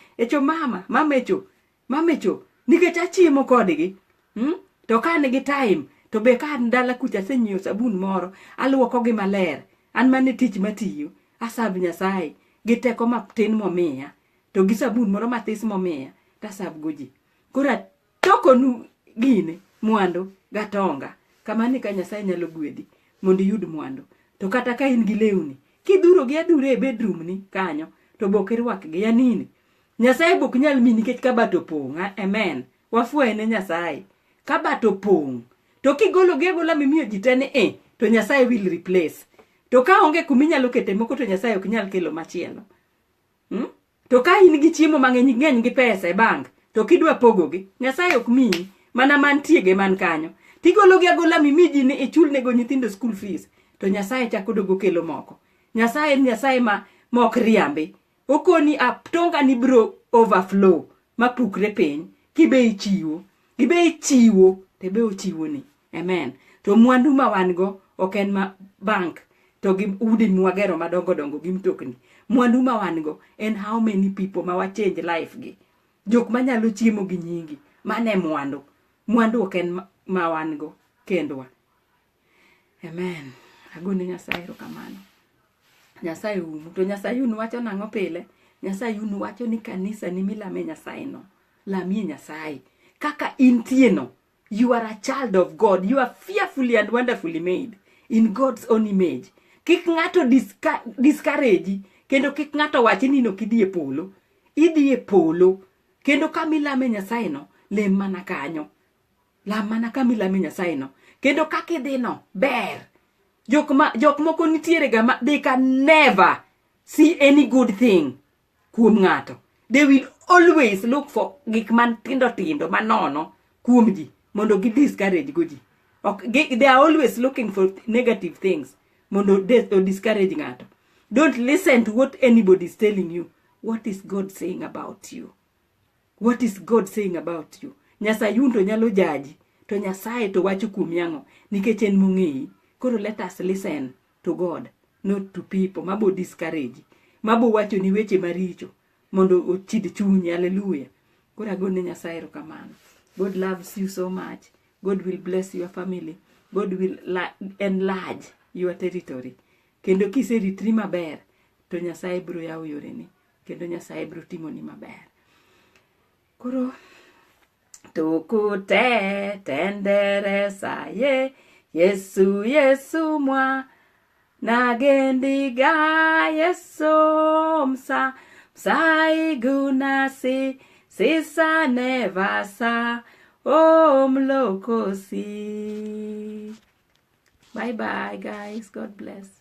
Speaker 1: Nikech achiemo kodgi. To ka nigi time. To be ka ndala kucha asenyiewo sabun moro. Aluoko gi maler. An mane tich matiyo. Asab Nyasaye. Gi teko matin momiya. To gi sabun moro matis momiya. Tasab goji. Kora tokonu gine. mwandu gatonga kamani ka Nyasaye nyalo gwedhi mondo iyud mwandu. To kata ka in gi lewni kidhuro gi adhure e bedroom ni kanyo to bok irwak gi ya nini. Nyasaye bok nyal mi nikech kabat opong'. Amen. Wafue ne Nyasaye kabat opong'. To kigolo gi agola mimiyo ji tene to Nyasaye will replace. To ka onge kuminyalo kete moko to Nyasaye ok nyal kelo machielo. To ka in gi chiemo mang'eny gi pesa e bank to kidwa pogo gi Nyasaye ok miyi mana mantie ge man kanyo. Tigolo gi agola mimiji ni ichul nego nyithindo school fees to Nyasaye chako dogo kelo moko. Nyasaye en Nyasaye ma mok riambe. Okoni atonga ni bro overflow mapukre piny kibe ichiwo. Gibe ichiwo tebe ochiwo ni. Amen. To mwandu ma wan go ok en ma bank to gi udi mwagero madongo dongo gi mtokni. Mwandu ma wan go en how many people ma wa change life gi. Jok manyalo chiemo gi nyingi. Mane mwandu. Mwandu ok en ma wan go kendwa. Amen. Agone Nyasaye erokamano. Nyasaye umu. To Nyasaye unu wacho nang'o pile? Nyasaye unu wacho ni kanisa ni milame Nyasaye no. Lamie Nyasaye. Kaka intie no. You are a child of God. You are fearfully and wonderfully made in God's own image. Kik ng'ato discourage. Kendo kik ng'ato wachi ni no kidhi e polo. Idhi e polo. Kendo kamilame Nyasaye no. Lem mana kanyo. Lam mana kamilame Nyasaye no. Kendo kakidhi no. Ber. Jok moko nitiere ga they can never see any good thing kuom ng'ato. They will always look for gik man tindo manono kuom ji mondo gi discourage go ji. They are always looking for negative things mondo discourage ng'ato. Don't listen to what anybody is telling you. What is God saying about you? What is God saying about you? Nyasaye unto nyalo jaji to Nyasaye to wacho kuom yang'o nikech en mong'eyi. Koro let us listen to God, not to people. Mabo discourage. Mabo wacho ni weche maricho. Mondo ochid chunyi. Hallelujah. Koro agone Nyasaye erokamano. God loves you so much. God will bless your family. God will enlarge your territory. Kendo kiseritri maber, to Nyasaye biro yawo yoreni. Kendo Nyasaye biro timoni maber. Koro, tukute tenderesa ye. Yesu, Yesu mwa, nagendiga Yesu msa igunasi, sisa nevasa, mlokosi. Bye bye guys, God bless.